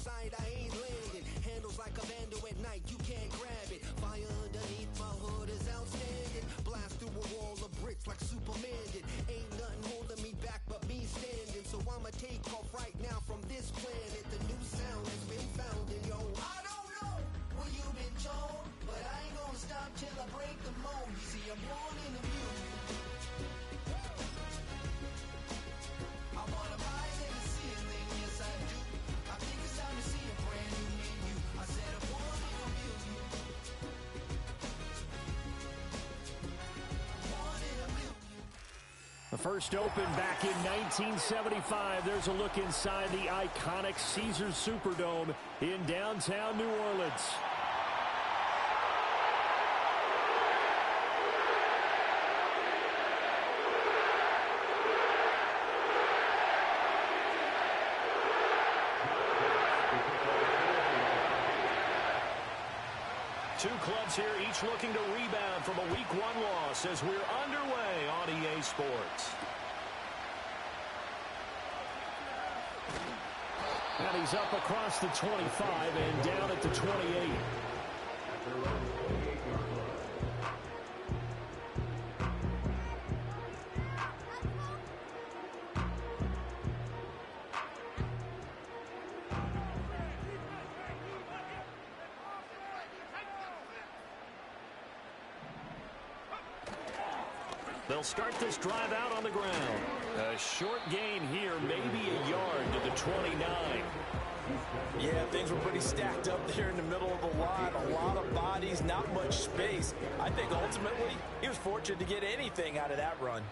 sight, I ain't landing. Handles like a vandal at night, you can't grab it. Fire underneath my hood is outstanding. Blast through a wall of bricks like Superman did. Ain't nothing holding me back but me standing. So I'ma take off right now from this planet. The new sound has been found in yo. I don't know what you've been told, but I ain't gonna stop till I break the mold. You see, I'm born in the music. I wanna rise in the ceiling, yes I do. I think it's time to see a brand new menu. I said I'm born in the music. Born in the music. The first opened back in 1975. There's a look inside the iconic Caesars Superdome in downtown New Orleans. Two clubs here, each looking to rebound from a Week 1 loss as we're underway on EA Sports. And he's up across the 25 and down at the 28. They'll start this drive out on the ground. A short gain here, maybe a yard to the 29. Yeah, things were pretty stacked up there in the middle of the lot. A lot of bodies, not much space. I think ultimately he was fortunate to get anything out of that run.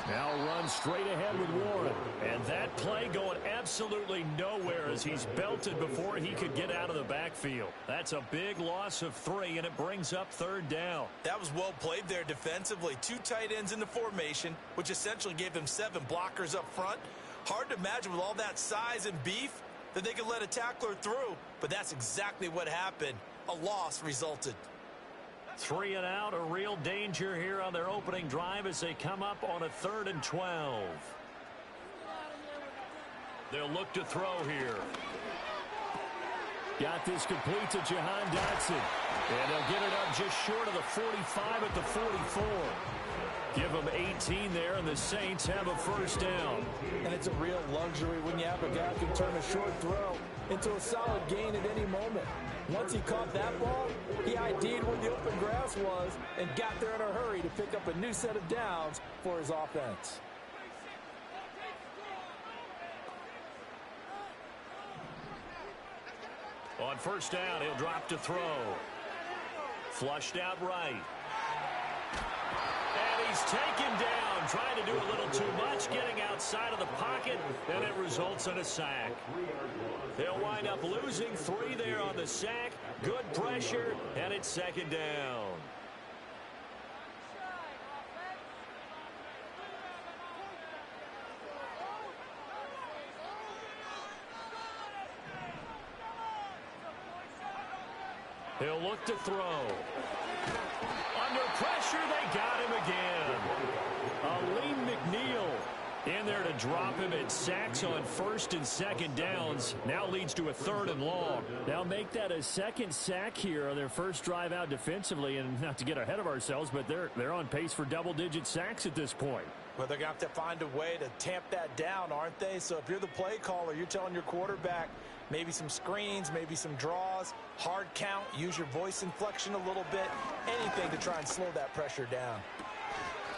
Now runs straight ahead with Warren. And that play going absolutely nowhere as he's belted before he could get out of the backfield. That's a big loss of 3, and it brings up 3rd down. That was well played there defensively. 2 tight ends in the formation, which essentially gave them 7 blockers up front. Hard to imagine with all that size and beef that they could let a tackler through, but that's exactly what happened. A loss resulted. 3 and out, a real danger here on their opening drive as they come up on a 3rd and 12. They'll look to throw here. Got this complete to Jahan Dotson. And they'll get it up just short of the 45 at the 44. Give them 18 there, and the Saints have a 1st down. And it's a real luxury when you have a guy who can turn a short throw into a solid gain at any moment. Once he caught that ball, he ID'd where the open grass was and got there in a hurry to pick up a new set of downs for his offense. On 1st down, he'll drop to throw. Flushed out right. And he's taken down, trying to do a little too much, getting outside of the pocket, and it results in a sack. They'll wind up losing 3 there on the sack. Good pressure, and it's 2nd down. He'll look to throw. Under pressure, they got him again. Aleem McNeil in there to drop him at sacks on 1st and 2nd downs. Now leads to a 3rd and long. They'll make that a 2nd sack here on their first drive out defensively. And not to get ahead of ourselves, but they're on pace for double-digit sacks at this point. Well, they're going to have to find a way to tamp that down, aren't they? So if you're the play caller, you're telling your quarterback maybe some screens, maybe some draws, hard count, use your voice inflection a little bit, anything to try and slow that pressure down.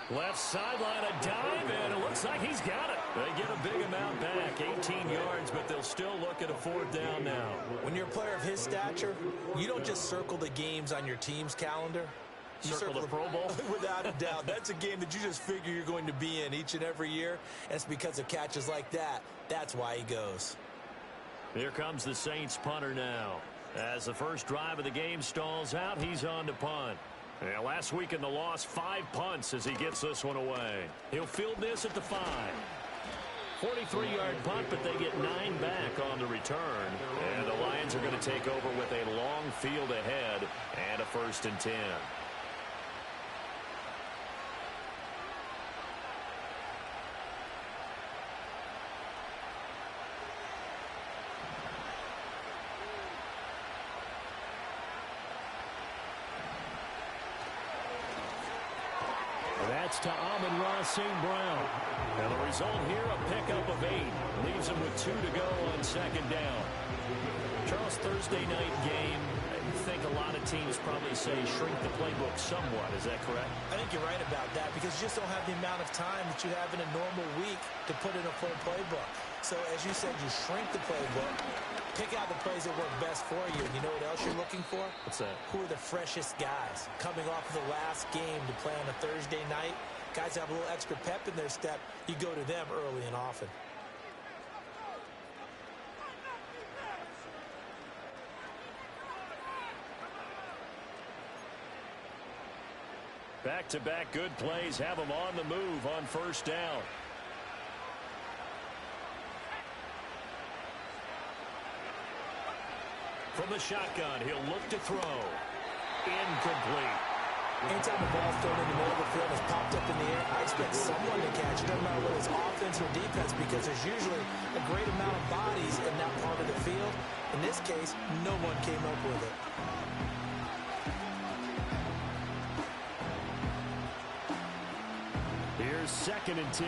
Left sideline, a dive, and it looks like he's got it. They get a big amount back, 18 yards, but they'll still look at a 4th down now. When you're a player of his stature, you don't just circle the games on your team's calendar. You circle the Pro Bowl? Without a doubt. That's a game that you just figure you're going to be in each and every year, and it's because of catches like that. That's why he goes. Here comes the Saints punter now. As the first drive of the game stalls out, he's on to punt. Yeah, last week in the loss, 5 punts as he gets this one away. He'll field this at the 5. 43-yard punt, but they get 9 back on the return. And the Lions are going to take over with a long field ahead and a 1st and 10. gets to Amon-Ra St. Brown. And the result here, a pickup of 8. Leaves him with 2 to go on second down. Charles, Thursday night game, I think a lot of teams probably say shrink the playbook somewhat. Is that correct? I think you're right about that because you just don't have the amount of time that you have in a normal week to put in a full playbook. So, as you said, you shrink the playbook, pick out the plays that work best for you. And you know what else you're looking for? What's that? Who are the freshest guys coming off of the last game to play on a Thursday night? Guys have a little extra pep in their step. You go to them early and often. Back-to-back good plays have him on the move on first down. From the shotgun, he'll look to throw. Incomplete. Anytime the ball's thrown in the middle of the field has popped up in the air, I expect someone to catch it, no matter whether it's offense or defense, because there's usually a great amount of bodies in that part of the field. In this case, no one came up with it. Here's 2nd and 10.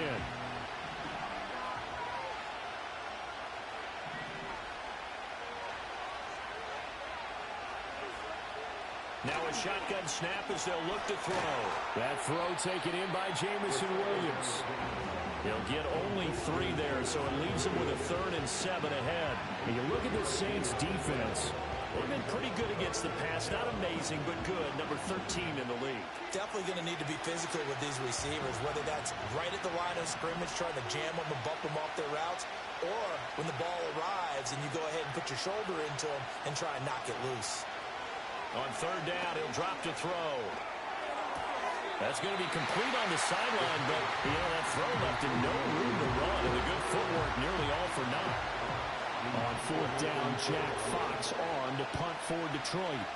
Now a shotgun snap as they'll look to throw. That throw taken in by Jamison Williams. He'll get only 3 there, so it leaves him with a 3rd and 7 ahead. And you look at the Saints defense. They've been pretty good against the pass. Not amazing, but good. Number 13 in the league. Definitely going to need to be physical with these receivers, whether that's right at the line of scrimmage trying to jam them and bump them off their routes, or when the ball arrives and you go ahead and put your shoulder into them and try and knock it loose. On 3rd down, he'll drop to throw. That's going to be complete on the sideline, but, that throw left him no room to run, and the good footwork nearly all for naught. On 4th down, Jack Fox on to punt for Detroit.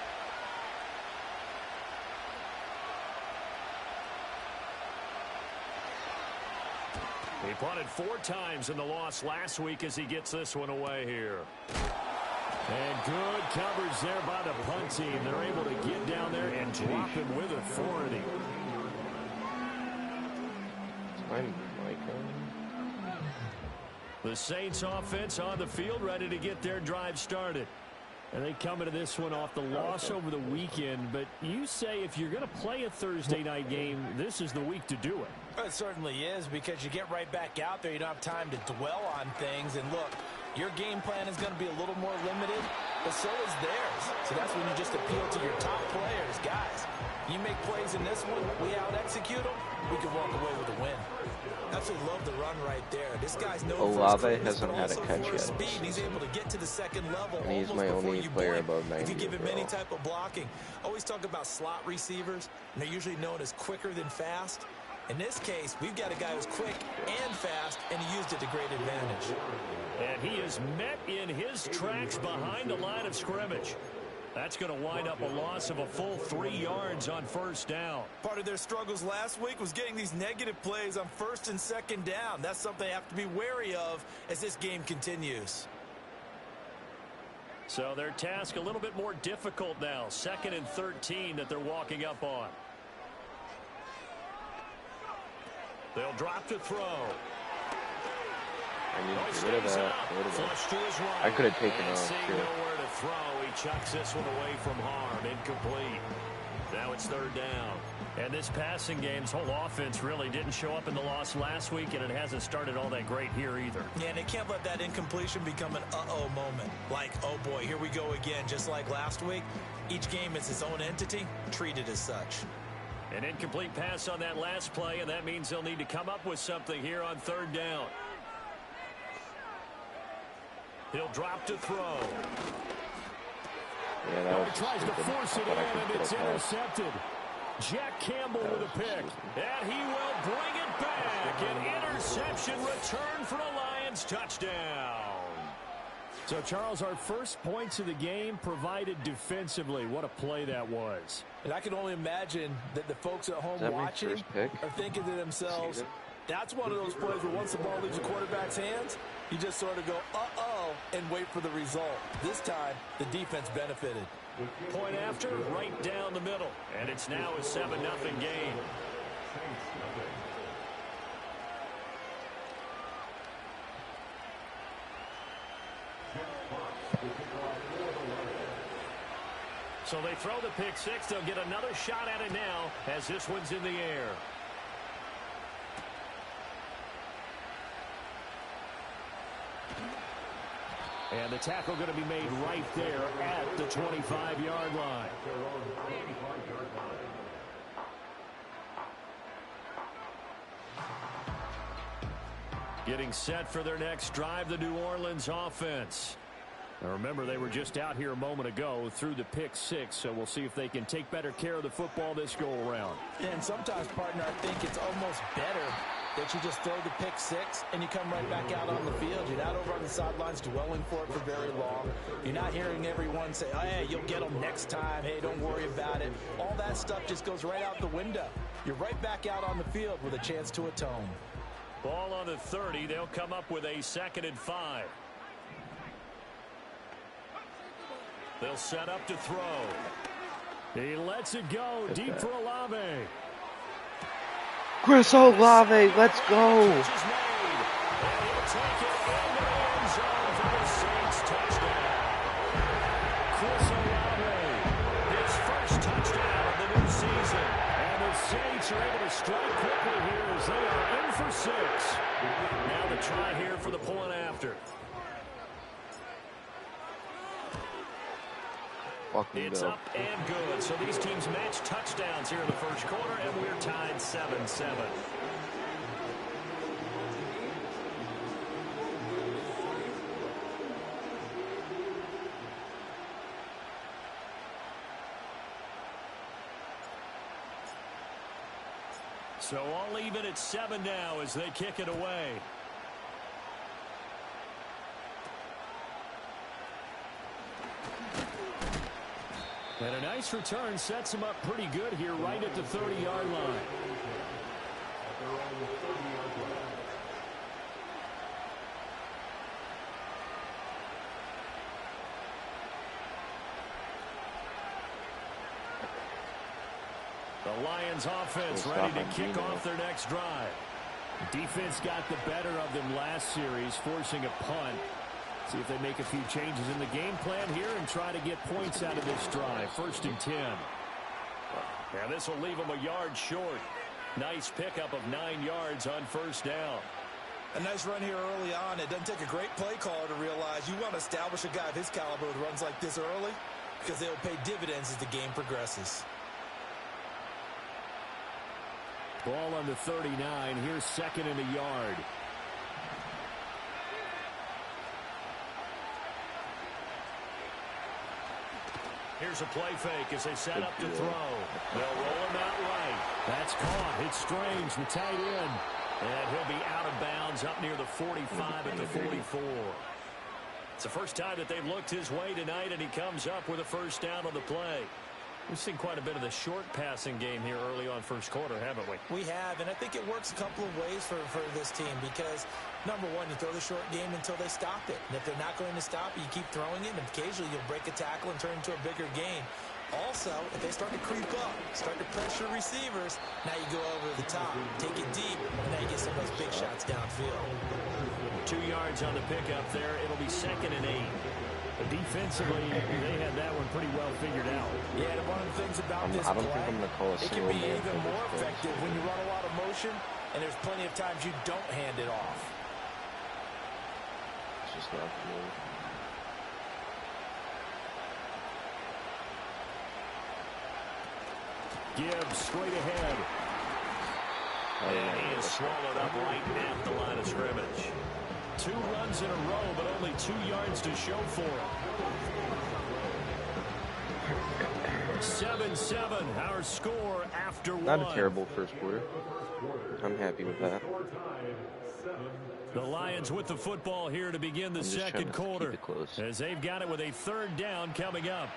He punted 4 times in the loss last week as he gets this one away here. And good coverage there by the punt team. They're able to get down there and drop him with authority. The Saints offense on the field, ready to get their drive started. And they come into this one off the loss over the weekend. But you say if you're going to play a Thursday night game, this is the week to do it. It certainly is, because you get right back out there. You don't have time to dwell on things. And look, your game plan is going to be a little more limited, but so is theirs. So that's when you just appeal to your top players. Guys, you make plays in this one, we out-execute them, we can walk away with a win. Absolutely love the run right there. This guy's known Olave hasn't had a catch yet. Speed. He's able to get to the second level. And he's my only player above 90. If you give him any type of blocking. Always talk about slot receivers, and they're usually known as quicker than fast. In this case, we've got a guy who's quick and fast, and he used it to great advantage. And he is met in his tracks behind the line of scrimmage. That's going to wind up a loss of a full 3 yards on first down. Part of their struggles last week was getting these negative plays on 1st and 2nd down. That's something they have to be wary of as this game continues. So their task a little bit more difficult now. 2nd and 13 that they're walking up on. They'll drop to throw. I need to get rid of that. I could have taken off. Nowhere to throw. He chucks this one away from harm. Incomplete. Now it's 3rd down. And this passing game's whole offense really didn't show up in the loss last week, and it hasn't started all that great here either. Yeah, and they can't let that incompletion become an uh-oh moment. Like, oh boy, here we go again, just like last week. Each game is its own entity, treated as such. An incomplete pass on that last play, and that means they'll need to come up with something here on 3rd down. He'll drop to throw. Yeah, that was tries to force it in, and it's intercepted. Jack Campbell with a pick, and he will bring it back. An interception return for a Lions touchdown. So, Charles, our first points of the game provided defensively. What a play that was. And I can only imagine that the folks at home watching are thinking to themselves, that's one of those plays where once the ball leaves the quarterback's hands, you just sort of go, uh-oh, and wait for the result. This time, the defense benefited. Point after, right down the middle. And it's now a 7-0 game. So they throw the pick six. They'll get another shot at it now as this one's in the air. And the tackle going to be made right there at the 25-yard line. Getting set for their next drive, the New Orleans offense. Now remember, they were just out here a moment ago through the pick six, so we'll see if they can take better care of the football this go-around. And sometimes, partner, I think it's almost better that you just throw the pick six and you come right back out on the field. You're not over on the sidelines dwelling for it for very long. You're not hearing everyone say, oh, hey, you'll get them next time. Hey, don't worry about it. All that stuff just goes right out the window. You're right back out on the field with a chance to atone. Ball on the 30. They'll come up with a 2nd and 5. They'll set up to throw. He lets it go deep for Olave. Chris Olave, let's go. Catch is made. And he'll take it into the end zone for the Saints touchdown. Chris Olave, his first touchdown of the new season. And the Saints are able to strike quickly here as they are in for 6. Now the try here for the point after. It's up and good. So these teams match touchdowns here in the first quarter, and we're tied 7-7. So all even at 7 now as they kick it away. And a nice return sets him up pretty good here right at the 30-yard line. The Lions offense ready to kick off their next drive. Defense got the better of them last series, forcing a punt. See if they make a few changes in the game plan here and try to get points out of this drive. 1st and 10. And this will leave them a yard short. Nice pickup of 9 yards on 1st down. A nice run here early on. It doesn't take a great play caller to realize you want to establish a guy of his caliber who runs like this early because they'll pay dividends as the game progresses. Ball on the 39. Here's 2nd and a yard. Here's a play fake as they set up to throw. They'll roll him out right. That's caught. It's Strange, the tight end. And he'll be out of bounds up near the 45 at the 44. It's the first time that they've looked his way tonight, and he comes up with a 1st down on the play. We've seen quite a bit of the short passing game here early on 1st quarter, haven't we? We have, and I think it works a couple of ways for this team because, number one, you throw the short game until they stop it. And if they're not going to stop it, you keep throwing it, and occasionally you'll break a tackle and turn it into a bigger gain. Also, if they start to creep up, start to pressure receivers, now you go over the top, take it deep, and now you get some of those big shots downfield. 2 yards on the pickup there. It'll be 2nd and 8. But defensively, they had that one pretty well figured out. Yeah, and one of the things about this play, it can be even more effective when you run a lot of motion, and there's plenty of times you don't hand it off. It's just not cool. Gibbs straight ahead. And he is swallowed up right at the line of scrimmage. 2 runs in a row, but only 2 yards to show for him. 7-7, our score after 1. Not a terrible first quarter. I'm happy with that. The Lions with the football here to begin the 2nd quarter. As they've got it with a 3rd down coming up.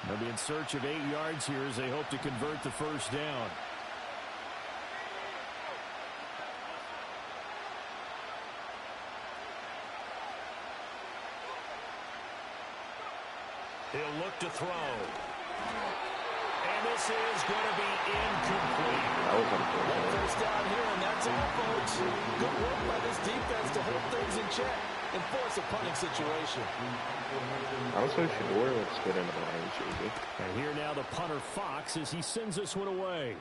They'll be in search of 8 yards here as they hope to convert the 1st down. throw. And this is going to be incomplete. That was unfortunate. First down here, and that's all, folks. Good work by this defense to hold things in check and force a punting situation. I was so sure looks good in the Lions jersey. And here now the punter Fox as he sends this one away.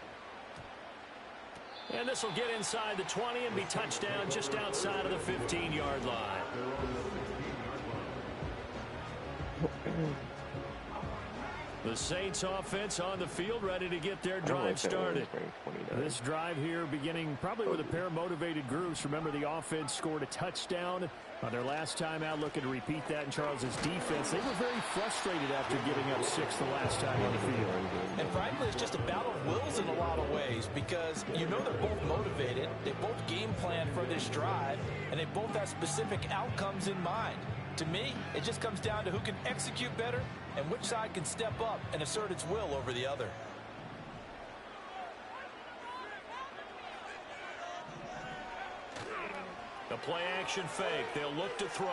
And this will get inside the 20 and be touchdown just outside of the 15-yard line. The Saints offense on the field ready to get their drive started. This drive here beginning probably with a pair of motivated groups. Remember, the offense scored a touchdown on their last time out, looking to repeat that in Charles's defense. They were very frustrated after giving up 6 the last time on the field. And frankly, it's just a battle of wills in a lot of ways because you know they're both motivated. They both game plan for this drive, and they both have specific outcomes in mind. To me, it just comes down to who can execute better and which side can step up and assert its will over the other. The play-action fake. They'll look to throw.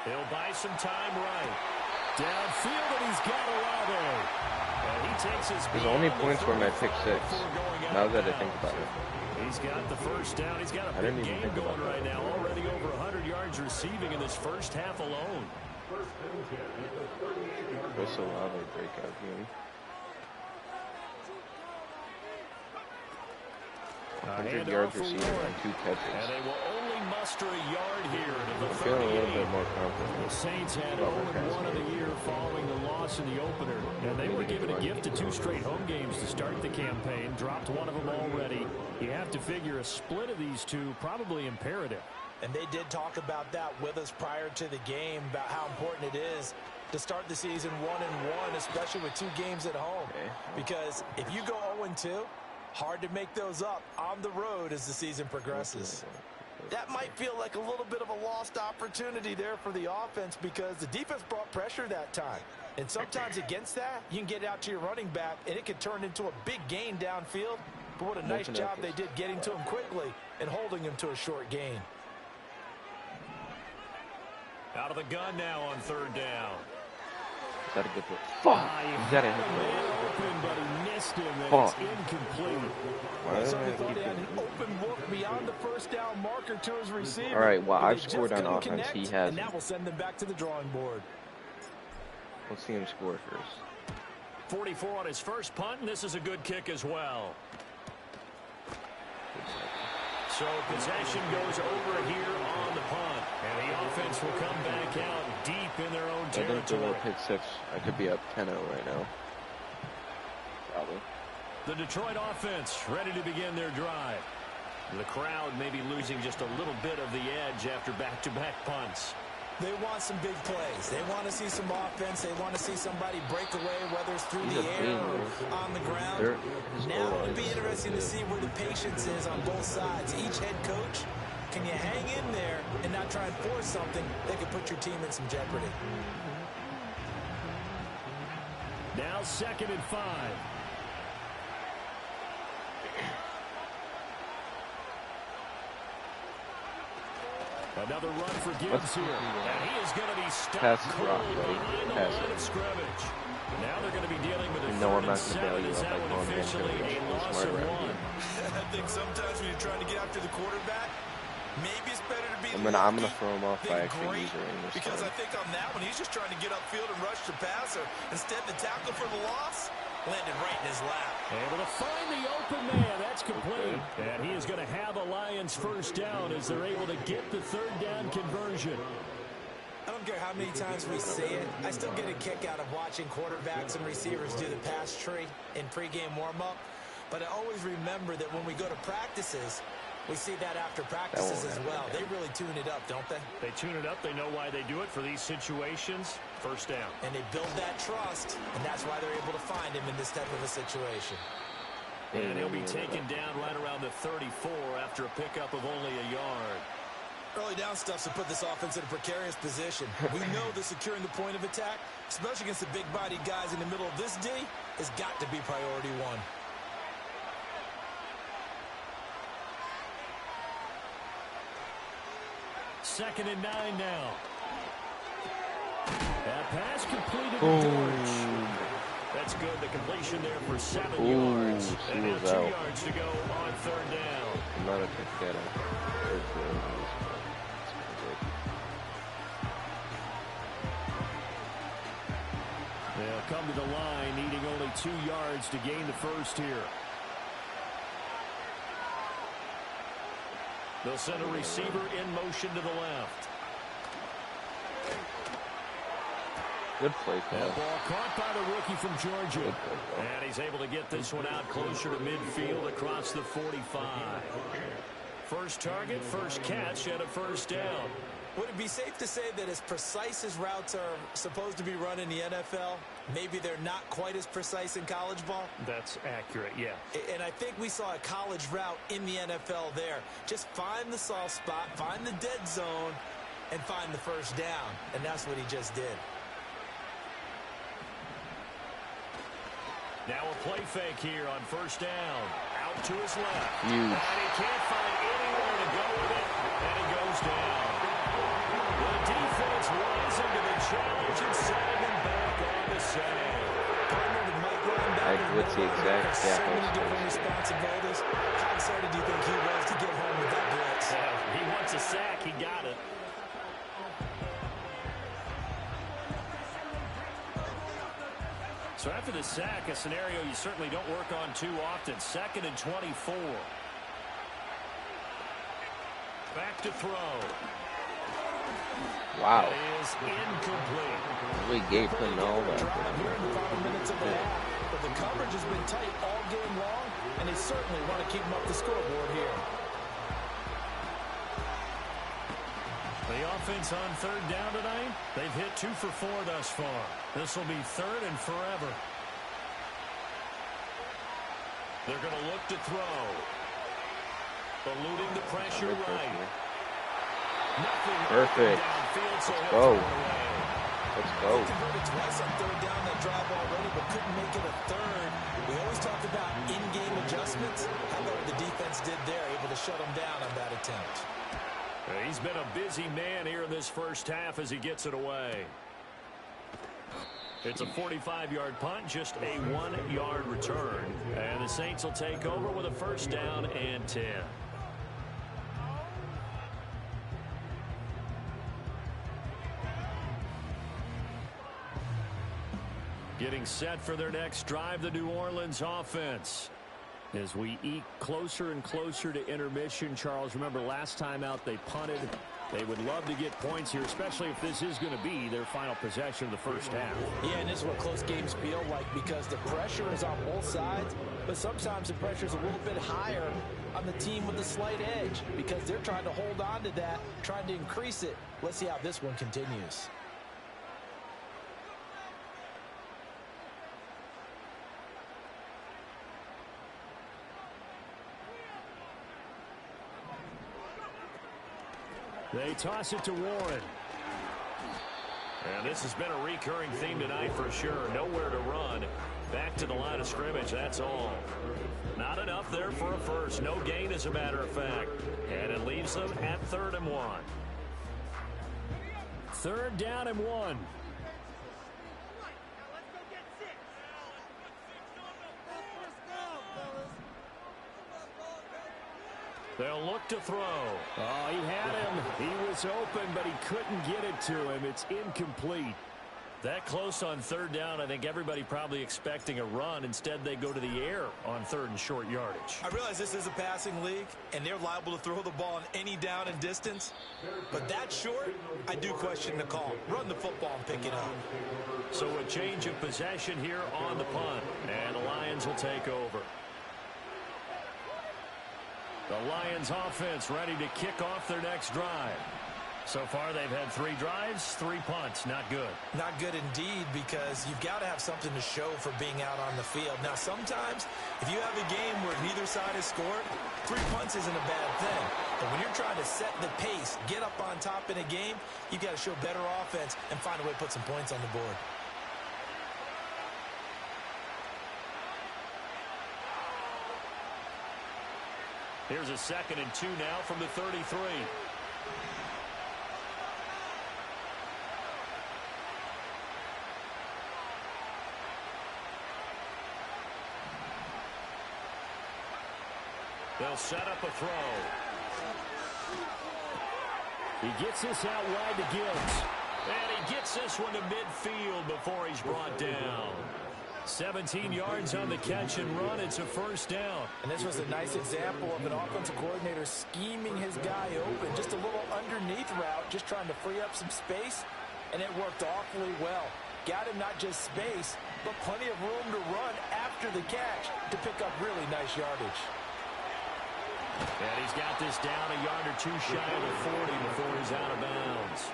They'll buy some time right. Downfield, and he's got Olave. And he takes his only points were my pick 6. Now that I think about it. He's got the first down. He's got a big game going right now. Already over 100 yards receiving in this first half alone. What's Olave breakout game? 100 yards receiving on 2 catches. And they will only muster a yard here. I'm feeling a little bit more confident. The Saints had 0-1 of the year following the loss in the opener. And they were given a gift of 2 straight home games to start the campaign. Dropped one of them already. You have to figure a split of these two probably imperative. And they did talk about that with us prior to the game, about how important it is to start the season 1-1, especially with 2 games at home. Because if you go 0-2, hard to make those up on the road as the season progresses. That might feel like a little bit of a lost opportunity there for the offense because the defense brought pressure that time. And sometimes against that, you can get out to your running back, and it can turn into a big gain downfield. But what a nice job they did getting to him quickly and holding him to a short gain. Out of the gun now on 3rd down. Is that a good look? Fuck! Is that a open, but he missed him, and it's incomplete. Why So he thought he had an open look beyond the first down marker to his receiver. All right, well, I've scored on offense. Connect, he has. And that will send them back to the drawing board. Let's see him score first. 44 on his first punt, and this is a good kick as well. So possession goes over here on the punt. And the offense will come back out deep in their own territory. I think they'll pick 6. I could be up 10-0 right now. Probably. The Detroit offense ready to begin their drive. The crowd may be losing just a little bit of the edge after back-to-back punts. They want some big plays. They want to see some offense. They want to see somebody break away, whether it's through the air or on the ground. Now it'll be interesting to see where the patience is on both sides. Each head coach, can you hang in there and not try and force something that could put your team in some jeopardy? Now 2nd and 5. Another run for Gibbs here. And he is going to be stuck cold behind the line of scrimmage. Now they're going to be dealing with a 3rd and 7 as that one officially a loss of 1. I think sometimes when you're trying to get after the quarterback, maybe it's better to be I'm gonna throw him off by actually using English. Because I think on that one, he's just trying to get upfield and rush the passer. Instead, the tackle for the loss landed right in his lap. Able to find the open man. That's complete. And he is going to have a Lions first down as they're able to get the 3rd down conversion. I don't care how many times we see it. I still get a kick out of watching quarterbacks and receivers do the pass tree in pregame warm-up. But I always remember that when we go to practices, we see that after practices as well. They really tune it up, don't they? They tune it up. They know why they do it for these situations. First down. And they build that trust, and that's why they're able to find him in this type of a situation. And he'll be taken down right around the 34 after a pickup of only a yard. Early down stuffs to put this offense in a precarious position. We know that securing the point of attack, especially against the big-bodied guys in the middle of this D, has got to be priority 1. Second and 9 now. That pass completed to Dortch. good. The completion there for 7 yards. And now 2 yards to go on third down. They'll come to the line, needing only 2 yards to gain the first here. They'll send a receiver in motion to the left. Good play call. That ball caught by the rookie from Georgia. And he's able to get this one out closer to midfield across the 45. First target, first catch, and a first down. Would it be safe to say that as precise as routes are supposed to be run in the NFL, maybe they're not quite as precise in college ball? That's accurate, yeah. And I think we saw a college route in the NFL there. Just find the soft spot, find the dead zone, and find the first down. And that's what he just did. Now a play fake here on first down. Out to his left. Huge. And he can't find anywhere to go with it. And he goes down. The defense rising to the challenge and setting him back on the save. I would see exact so many different responsibilities. How excited do you think he was to get home with that blitz? He wants a sack. He got it. So after the sack, a scenario you certainly don't work on too often. 2nd and 24. Back to throw. Wow. That is incomplete. We gave him all that. Here in the final minutes of the half, but the coverage has been tight all game long, and they certainly want to keep them up the scoreboard here. The offense on third down tonight, they've hit 2 for 4 thus far. This will be 3rd and forever. They're going to look to throw. Eluding the pressure right. Nothing. Perfect. Downfield, so Let's go. Let's go. They converted twice on third down that drive already, but couldn't make it a third. We always talk about in-game adjustments. How about what the defense did there, able to shut them down on that attempt? He's been a busy man here in this first half as he gets it away. It's a 45-yard punt, just a 1-yard return. And the Saints will take over with a first down and 10. Getting set for their next drive, the New Orleans offense. As we eke closer and closer to intermission, Charles, remember last time out they punted. They would love to get points here, especially if this is going to be their final possession of the first half. Yeah, and this is what close games feel like because the pressure is on both sides, but sometimes the pressure is a little bit higher on the team with the slight edge because they're trying to hold on to that, trying to increase it. Let's see how this one continues. They toss it to Warren. And this has been a recurring theme tonight for sure. Nowhere to run. Back to the line of scrimmage, that's all. Not enough there for a first. No gain, as a matter of fact. And it leaves them at 3rd and 1. 3rd down and 1. They'll look to throw. Oh, he had him. He was open, but he couldn't get it to him. It's incomplete. That close on 3rd down, I think everybody probably expecting a run. Instead, they go to the air on 3rd and short yardage. I realize this is a passing league, and they're liable to throw the ball on any down and distance. But that short, I do question the call. Run the football and pick it up. So a change of possession here on the punt. And the Lions will take over. The Lions offense ready to kick off their next drive. So far, they've had 3 drives, 3 punts. Not good. Not good indeed, because you've got to have something to show for being out on the field. Now, sometimes, if you have a game where neither side has scored, 3 punts isn't a bad thing. But when you're trying to set the pace, get up on top in a game, you've got to show better offense and find a way to put some points on the board. Here's a 2nd and 2 now from the 33. They'll set up a throw. He gets this out wide to Gibbs. And he gets this one to midfield before he's brought down. 17 yards on the catch and run. It's a first down. And this was a nice example of an offensive coordinator scheming his guy open. Just a little underneath route, just trying to free up some space. And it worked awfully well. Got him not just space, but plenty of room to run after the catch to pick up really nice yardage. And he's got this down a yard or two shy of the 40 before he's out of bounds.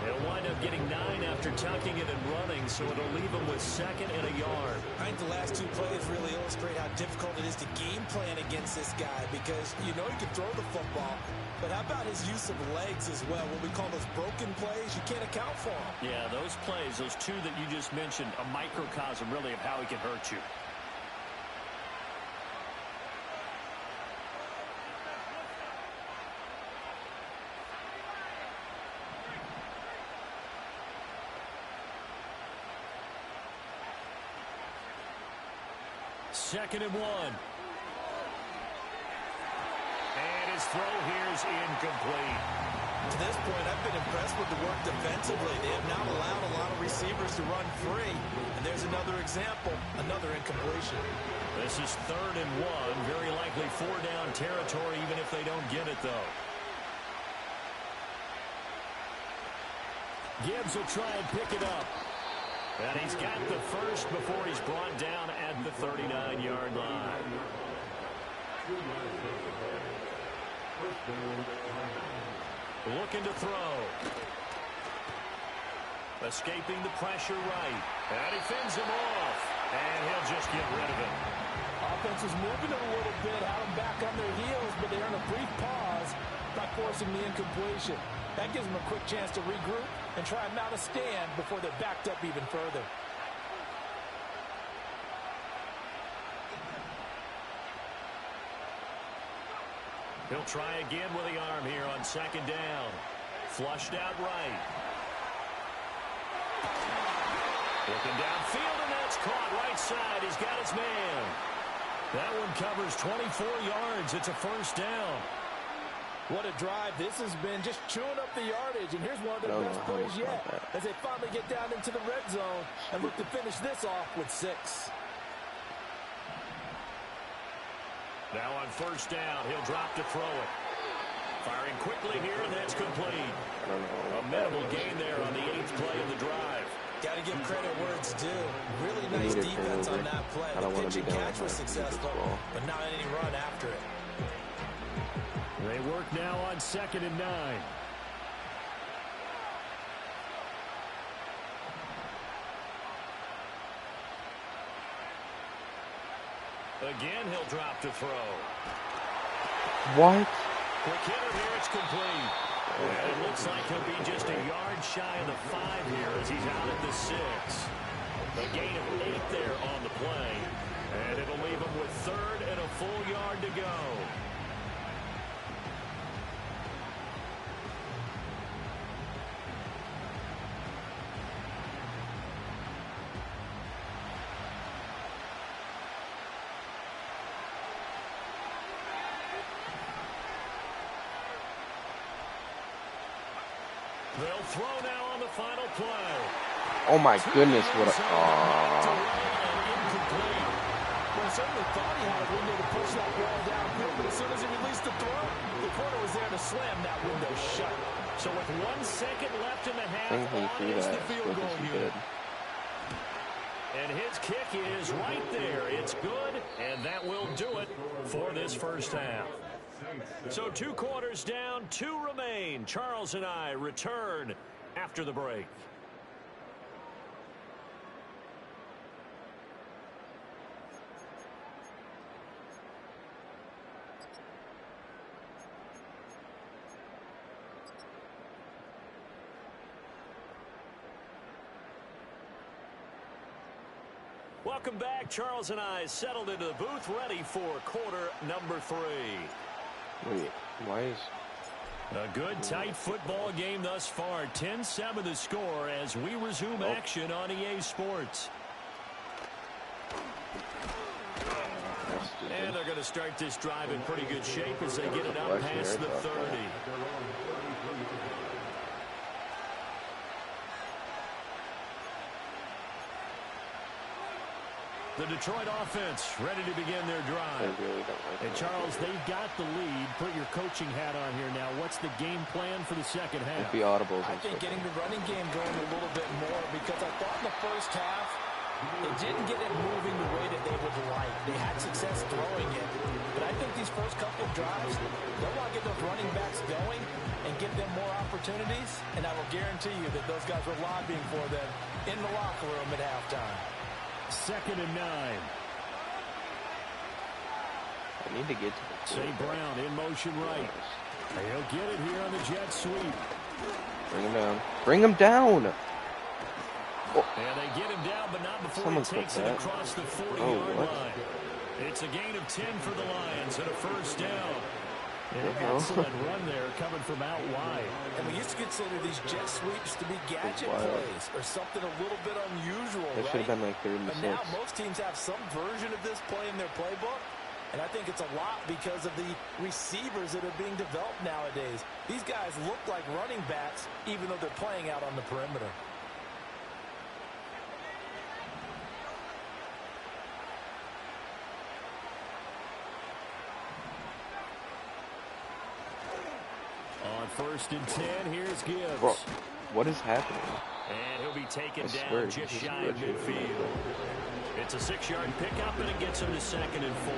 They'll wind up getting 9 after tucking it and running, so it'll leave him with second and a yard. I think the last two plays really illustrate how difficult it is to game plan against this guy because you know he can throw the football, but how about his use of legs as well? What we call those broken plays, you can't account for them. Yeah, those plays, those two that you just mentioned, a microcosm really of how he can hurt you. Second and 1. And his throw here is incomplete. To this point, I've been impressed with the work defensively. They have now allowed a lot of receivers to run free. And there's another example, another incompletion. This is third and 1. Very likely 4-down territory, even if they don't get it, though. Gibbs will try and pick it up. And he's got the first before he's brought down at the 39-yard line. Looking to throw. Escaping the pressure right. And he fends him off. And he'll just get rid of it. Offense is moving it a little bit, had them back on their heels, but they earn a brief pause by forcing the incompletion. That gives them a quick chance to regroup and try and mount a stand before they're backed up even further. He'll try again with the arm here on second down. Flushed out right. Looking downfield, and that's caught right side. He's got his man. That one covers 24 yards. It's a first down. What a drive this has been, just chewing up the yardage. And here's one of their best plays yet as they finally get down into the red zone and look to finish this off with 6. Now on first down, he'll drop to throw it. Firing quickly here, and that's complete. A minimal gain there on the 8th play of the drive. Got to give credit where it's due. Really nice defense on that play. The pitch and catch was successful, but not any run after it. They work now on second and 9. Again, he'll drop to throw. What? Quick hitter here, it's complete. And it looks like he'll be just a yard shy of the 5 here as he's out at the 6. A gain of 8 there on the play. And it'll leave him with third and a full yard to go. They'll throw now on the final play. Oh my goodness, what a... Well, certainly thought he had a window to push that ball downfield, but as soon as he released the throw, the corner was there to slam that window shut. So with 1 second left in the half, I think he on is threw the that field as goal quick as he unit. did. And his kick is right there. It's good, and that will do it for this first half. So 2 quarters down, 2 remain. Charles and I return after the break. Welcome back. Charles and I settled into the booth, ready for quarter number 3. Wait, why is... A good, tight football game thus far. 10-7 the score as we resume action on EA Sports. That's And they're going to start this drive in pretty good shape as they get it up past the 30. The Detroit offense ready to begin their drive. And Charles, they've got the lead. Put your coaching hat on here now. What's the game plan for the second half? Be audibles. I think getting the running game going a little bit more, because I thought in the first half they didn't get it moving the way that they would like. They had success throwing it, but I think these first couple of drives, they'll want to get those running backs going and give them more opportunities, and I will guarantee you that those guys were lobbying for them in the locker room at halftime. 2nd and 9. I need to get to the St. Brown in motion right. He'll get it here on the jet sweep. Bring him down. Bring him down! Oh. And they get him down, but not before he takes it across the 40-yard line. It's a gain of 10 for the Lions and a first down. An excellent run there coming from out wide. And we used to consider these jet sweeps to be gadget plays or something a little bit unusual, It should have been like 3rd and 6. But now most teams have some version of this play in their playbook. And I think it's a lot because of the receivers that are being developed nowadays. These guys look like running backs even though they're playing out on the perimeter. On 1st and 10, here's Gibbs. Bro, what is happening? And he'll be taken down just shy of midfield. It's a 6-yard pickup, and it gets him to 2nd and 4.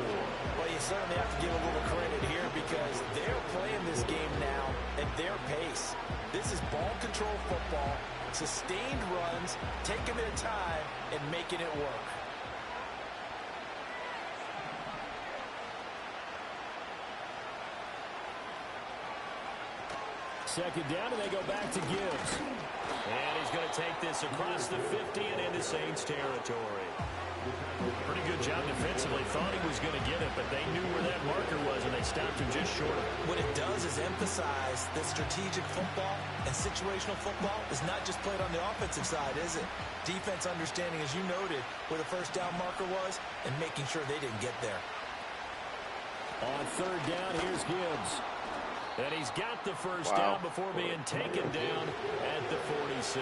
Well, you certainly have to give a little credit here because they're playing this game now at their pace. This is ball control football, sustained runs, taking their time, and making it work. Second down, and they go back to Gibbs. And he's going to take this across the 50 and into Saints territory. Pretty good job defensively. Thought he was going to get it, but they knew where that marker was, and they stopped him just short of it. What it does is emphasize that strategic football and situational football is not just played on the offensive side, is it? Defense understanding, as you noted, where the first down marker was and making sure they didn't get there. On 3rd down, here's Gibbs. And he's got the first down before being taken down at the 46.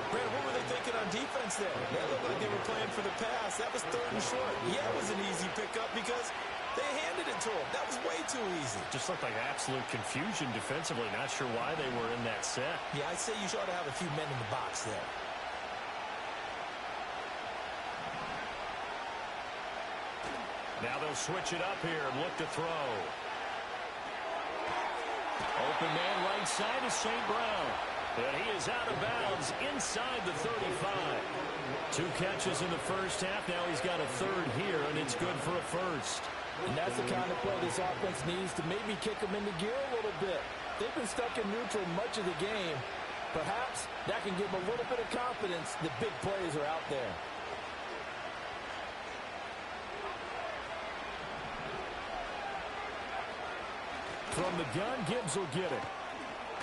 Brad, what were they thinking on defense there? That looked like they were playing for the pass. That was 3rd and short. Yeah, it was an easy pickup because they handed it to him. That was way too easy. Just looked like absolute confusion defensively. Not sure why they were in that set. Yeah, I'd say you ought to have a few men in the box there. Now they'll switch it up here and look to throw. Open man right side is St. Brown. And he is out of bounds inside the 35. 2 catches in the first half. Now he's got a 3rd here, and it's good for a first. And that's the kind of play this offense needs to maybe kick them into gear a little bit. They've been stuck in neutral much of the game. Perhaps that can give them a little bit of confidence that big plays are out there. From the gun, Gibbs will get it.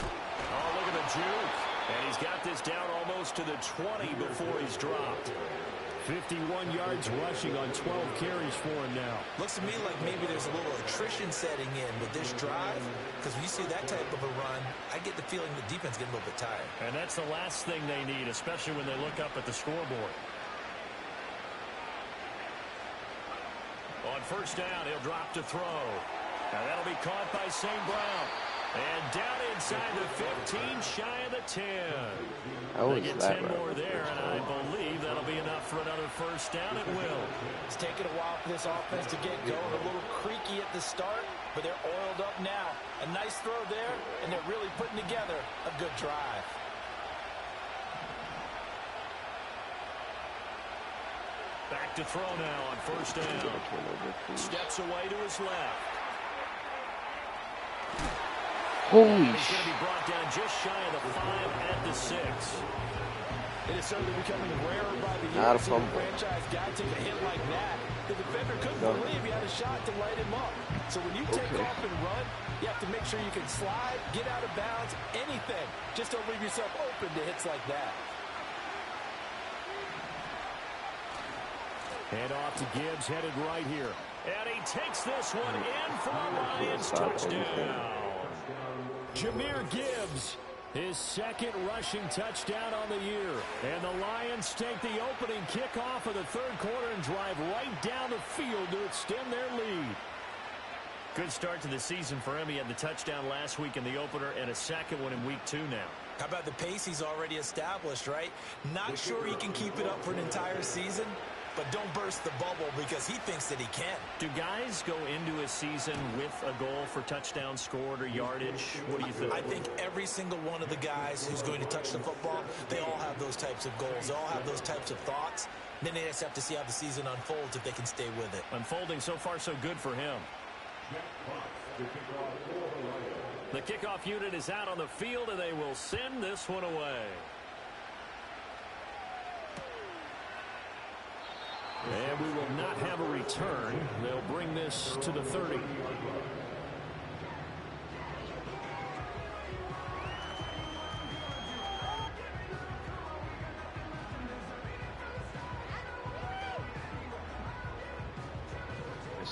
Oh, look at the juke. And he's got this down almost to the 20 before he's dropped. 51 yards rushing on 12 carries for him now. Looks to me like maybe there's a little attrition setting in with this drive, because when you see that type of a run, I get the feeling the defense getting a little bit tired. And that's the last thing they need, especially when they look up at the scoreboard. On 1st down, he'll drop to throw. Now that'll be caught by St. Brown. And down inside the 15, shy of the 10. They get 10 more there, and I believe that'll be enough for another first down. It will. It's taken a while for this offense to get going. A little creaky at the start, but they're oiled up now. A nice throw there, and they're really putting together a good drive. Back to throw now on 1st down. Steps away to his left. Holy shit. He's going to be brought down just shy of the 5 at the 6. It is certainly becoming rarer by the year to see a franchise guy take a hit like that. The defender couldn't believe he had a shot to light him up. So when you take off and run, you have to make sure you can slide, get out of bounds, anything. Just don't leave yourself open to hits like that. Hand off to Gibbs, headed right here. And he takes this one in for a Lions touchdown. Jahmyr Gibbs, his second rushing touchdown on the year. And the Lions take the opening kickoff of the third quarter and drive right down the field to extend their lead. Good start to the season for him. He had the touchdown last week in the opener and a second one in week 2 now. How about the pace he's already established, right? Not sure he can keep it up for an entire season, but don't burst the bubble because he thinks that he can. Do guys go into a season with a goal for touchdowns scored or yardage? What do you think? I think every single one of the guys who's going to touch the football, they all have those types of goals. They all have those types of thoughts. Then they just have to see how the season unfolds if they can stay with it. Unfolding so far so good for him. The kickoff unit is out on the field, and they will send this one away. And we will not have a return. They'll bring this to the 30.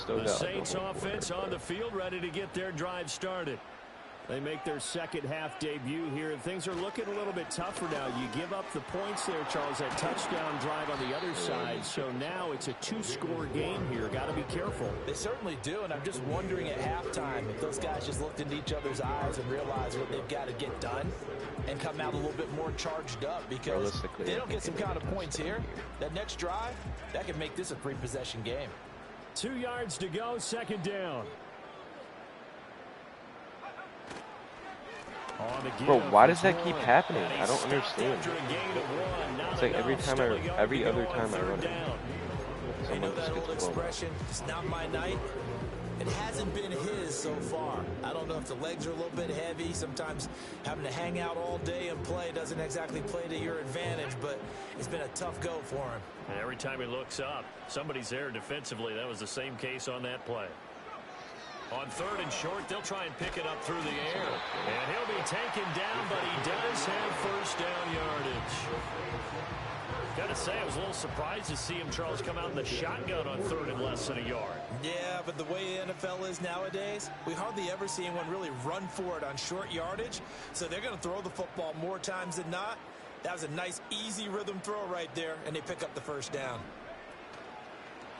The Saints offense on the field, ready to get their drive started. They make their second half debut here, and things are looking a little bit tougher now. You give up the points there, Charles, that touchdown drive on the other side. So now it's a 2-score game here. Got to be careful. They certainly do, and I'm just wondering at halftime if those guys just looked into each other's eyes and realized what they've got to get done and come out a little bit more charged up, because they don't get some kind of points here. That next drive, that could make this a 3-possession game. 2 yards to go, second down. Bro, why does that keep happening? I don't understand. It's like every other time I run it, someone just gets blown. It's not my night. It hasn't been his so far. I don't know if the legs are a little bit heavy. Sometimes having to hang out all day and play doesn't exactly play to your advantage, but it's been a tough go for him. And every time he looks up, somebody's there defensively. That was the same case on that play. On 3rd and short, they'll try and pick it up through the air. And he'll be taken down, but he does have first down yardage. Got to say, I was a little surprised to see him, Charles, come out in the shotgun on 3rd and less than a yard. Yeah, but the way the NFL is nowadays, we hardly ever see anyone really run for it on short yardage. So they're going to throw the football more times than not. That was a nice, easy rhythm throw right there, and they pick up the first down.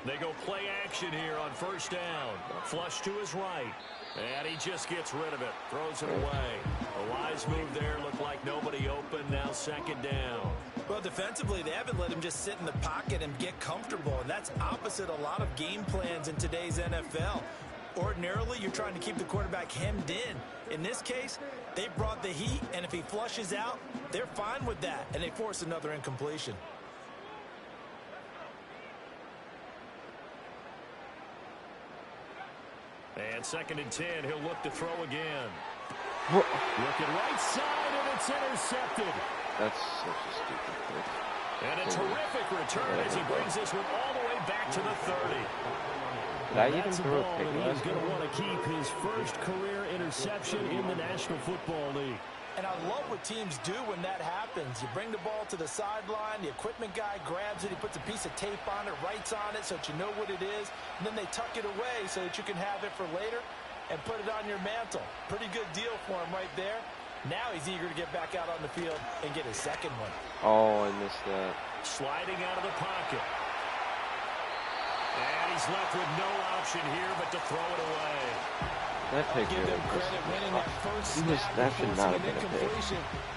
They go play action here on first down. Flush to his right. And he just gets rid of it. Throws it away. A wise move there. Looked like nobody open. Now second down. Well, defensively, they haven't let him just sit in the pocket and get comfortable. And that's opposite a lot of game plans in today's NFL. Ordinarily, you're trying to keep the quarterback hemmed in. In this case, they brought the heat, and if he flushes out, they're fine with that. And they force another incompletion. And 2nd and 10, he'll look to throw again. Looking right side, and it's intercepted. That's such a stupid pick. And a terrific return as he brings this one all the way back to the 30. Did I even throw a pick last He's going to want to keep his first career interception in the National Football League. And I love what teams do when that happens. You bring the ball to the sideline, the equipment guy grabs it, he puts a piece of tape on it, writes on it so that you know what it is, and then they tuck it away so that you can have it for later and put it on your mantle. Pretty good deal for him right there. Now he's eager to get back out on the field and get his second one. Oh, I missed that. Sliding out of the pocket. And he's left with no option here but to throw it away. That pick Give them credit winning that first snap. That should not have been a pick.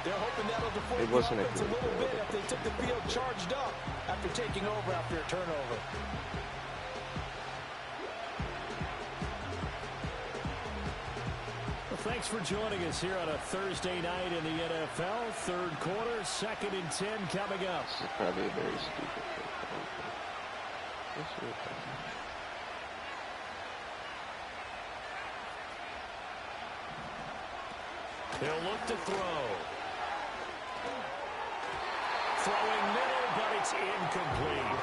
They're hoping that'll deflate It wasn't a a good little throw. bit if they took the field charged up after taking over after a turnover. Well, thanks for joining us here on a Thursday night in the NFL. Third quarter, 2nd and 10 coming up. This is probably a very stupid pick. He'll look to throw. Throwing middle, but it's incomplete.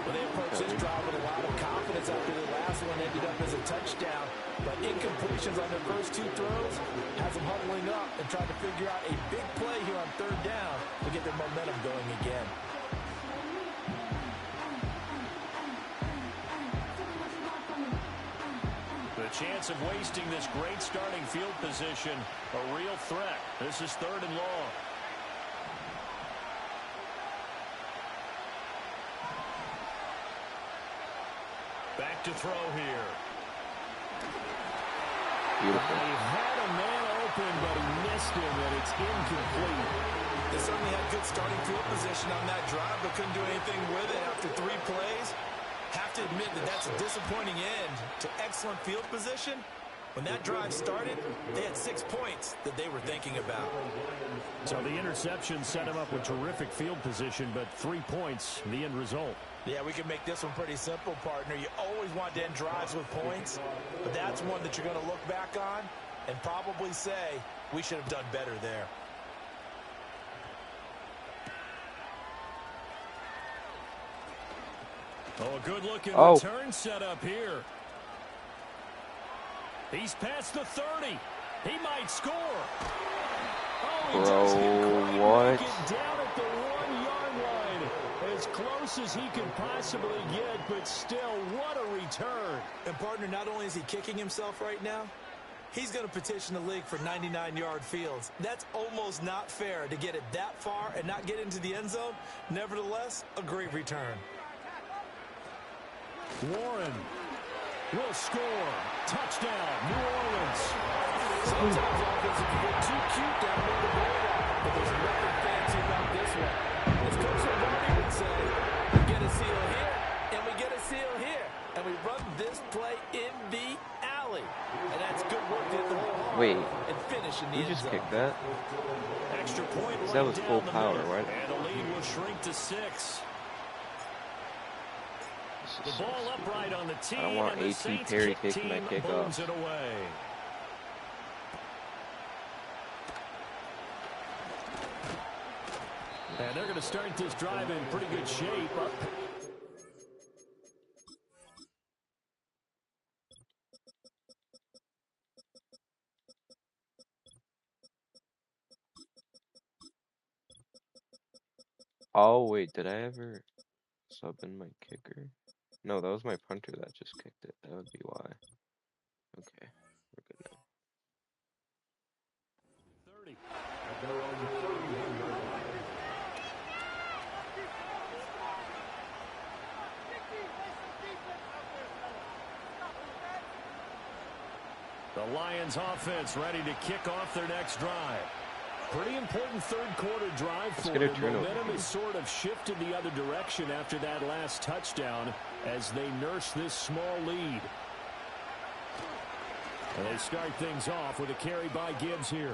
Well, they approached this drive with a lot of confidence after the last one ended up as a touchdown. But incompletions on their first 2 throws has them huddling up and trying to figure out a big play here on 3rd down to get their momentum going again. The chance of wasting this great starting field position, a real threat. This is 3rd and long. Back to throw here. Beautiful. He had a man open, but he missed him, and it's incomplete. They certainly had good starting field position on that drive, but couldn't do anything with it after 3 plays. Have to admit that that's a disappointing end to excellent field position. When that drive started, they had 6 points that they were thinking about. So the interception set him up with terrific field position, but 3 points, the end result. Yeah, we can make this one pretty simple, partner. You always want to end drives with points, but that's one that you're going to look back on and probably say, we should have done better there. Oh, a good-looking return set up here. He's past the 30. He might score. Oh, he doesn't quite make it down at the 1-yard line. As close as he can possibly get, but still, what a return. And, partner, not only is he kicking himself right now, he's going to petition the league for 99-yard fields. That's almost not fair to get it that far and not get into the end zone. Nevertheless, a great return. Warren will score. Touchdown, New Orleans. Sometimes offense can get too cute down near the border, but there's nothing fancy about this one. As Coach Lombardi would say, we get a seal here, and we get a seal here, and we run this play in the alley. And that's good work to hit the whole hard. Wait, and finish in the you end just zone. kicked that? Extra point right That was full down the power, middle, right? And the lead will shrink to 6. The So ball stupid. upright on the tee, I don't want and the A.T. Saints Perry kick taking my team kick moves off. it away. And they're going to start this drive in pretty good shape. Oh, wait, did I ever sub in my kicker? No, that was my punter that just kicked it. That would be why. Okay, we're good now. 30. The Lions offense ready to kick off their next drive. Pretty important third-quarter drive for them. Momentum has sort of shifted the other direction after that last touchdown as they nurse this small lead. And they start things off with a carry by Gibbs here.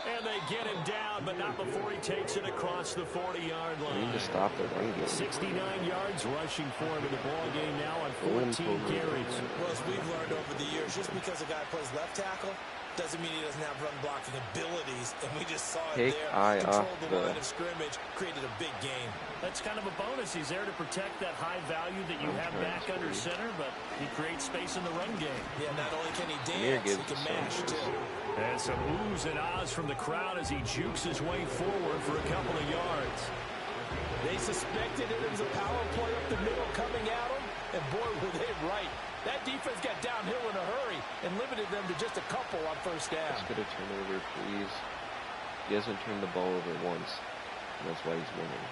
And they get him down, but not before he takes it across the 40-yard line. We need to stop the run game. 69 yards rushing for him in the ball game now on 14 carries. Well, as we've learned over the years, just because a guy plays left tackle doesn't mean he doesn't have run blocking abilities, and we just saw it there. Controlled the line of scrimmage, created a big game. That's kind of a bonus. He's there to protect that high value that you have back under center, but he creates space in the run game. Yeah, not only can he dance, he can mash, too. And some oohs and ahs from the crowd as he jukes his way forward for a couple of yards. They suspected it was a power play up the middle coming at him, and boy, were they right. That defense got downhill in a hurry and limited them to just a couple on first down. Let's get a turnover, please. He hasn't turned the ball over once, and that's why he's winning.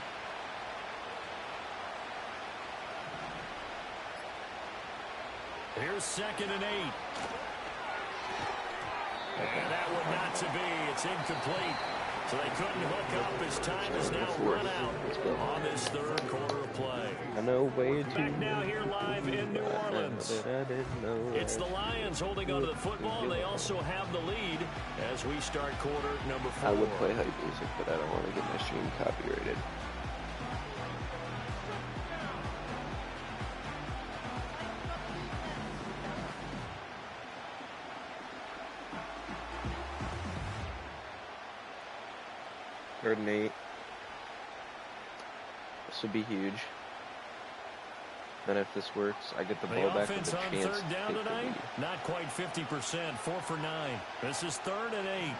Here's 2nd and 8. And that one not to be. It's incomplete. So they couldn't hook up as time is now run out on this third quarter of play. I know way too. Back now here live in New Orleans. It's the Lions holding onto the football, and they also have the lead as we start quarter number 4. I would play hype music, but I don't want to get my stream copyrighted. Third and 8. This would be huge. Then if this works, I get the ball back with a chance to take the lead. Not quite 50%, 4 for 9. This is 3rd and 8.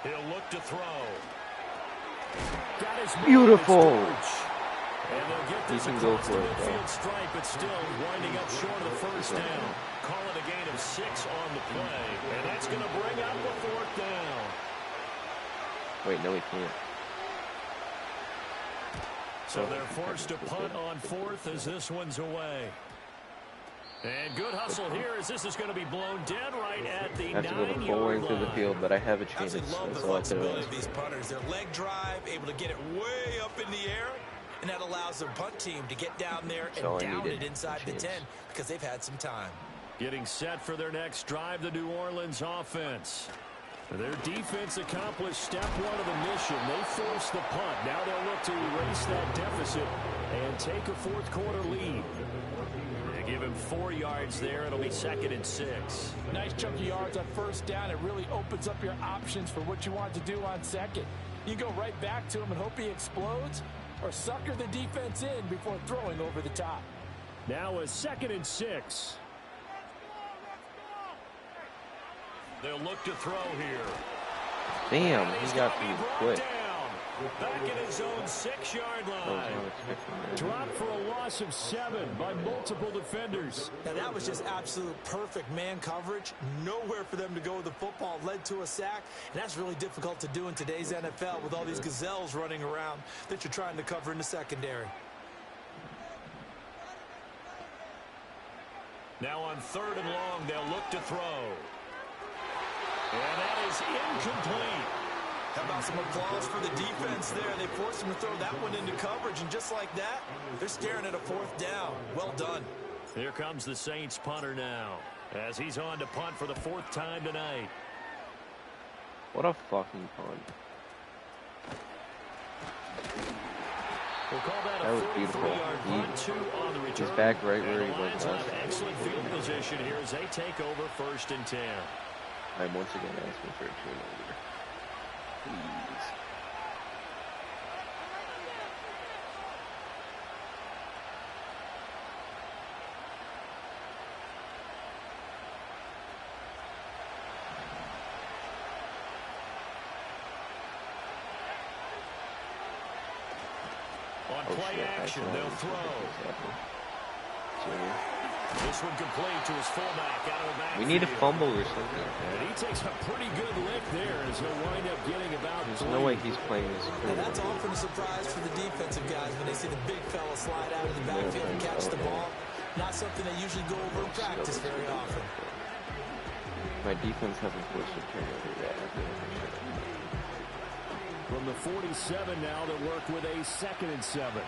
He'll look to throw. Got his Beautiful. And they'll get this across the midfield stripe, but still winding up short of the first down. Call it a gain of 6 on the play. And that's going to bring up a 4th down. Wait, no, he can't. So they're forced to punt on 4th as this one's away. And good hustle here as this is going to be blown dead right at the 9-yard line. I have to go the full length of the field, but I have a chance. That's love the flexibility of these punters. Their leg drive, able to get it way up in the air, and that allows their punt team to get down there and down it inside the 10 because they've had some time. Getting set for their next drive, the New Orleans offense. Their defense accomplished step 1 of the mission. They forced the punt. Now they'll look to erase that deficit and take a 4th quarter lead. They give him 4 yards there. It'll be 2nd and 6. Nice chunk of yards on 1st down. It really opens up your options for what you want to do on 2nd. You go right back to him and hope he explodes, or sucker the defense in before throwing over the top. Now a 2nd and 6. They'll look to throw here. Damn, he got me quick. Back in his own 6-yard line. Dropped for a loss of 7 by multiple defenders. Now that was just absolute perfect man coverage. Nowhere for them to go with the football. Led to a sack. And that's really difficult to do in today's NFL with all these gazelles running around that you're trying to cover in the secondary. Now on 3rd and long, they'll look to throw. And that is incomplete. How about some applause for the defense there? They forced him to throw that one into coverage, and just like that, they're staring at a 4th down. Well done. Here comes the Saints punter now, as he's on to punt for the 4th time tonight. What a fucking punt. We'll call that was a beautiful. 43-yard punt, 2 on the return. He's back right where he And the was Lions last have time. excellent field position here as they take over 1st and 10. I'm once again asking for a turnover. Please. On play action, they'll throw. This one complete to his fullback out of the backfield. We need a fumble or something. And he takes a pretty good lick there as he'll wind up getting about There's 3. no way he's playing this. And that's often a surprise for the defensive guys when they see the big fella slide out of the backfield and catch the ball. Not something they usually go over in practice very often. My defense hasn't forced a turnover yet. From the 47 now, they'll work with a 2nd and 7.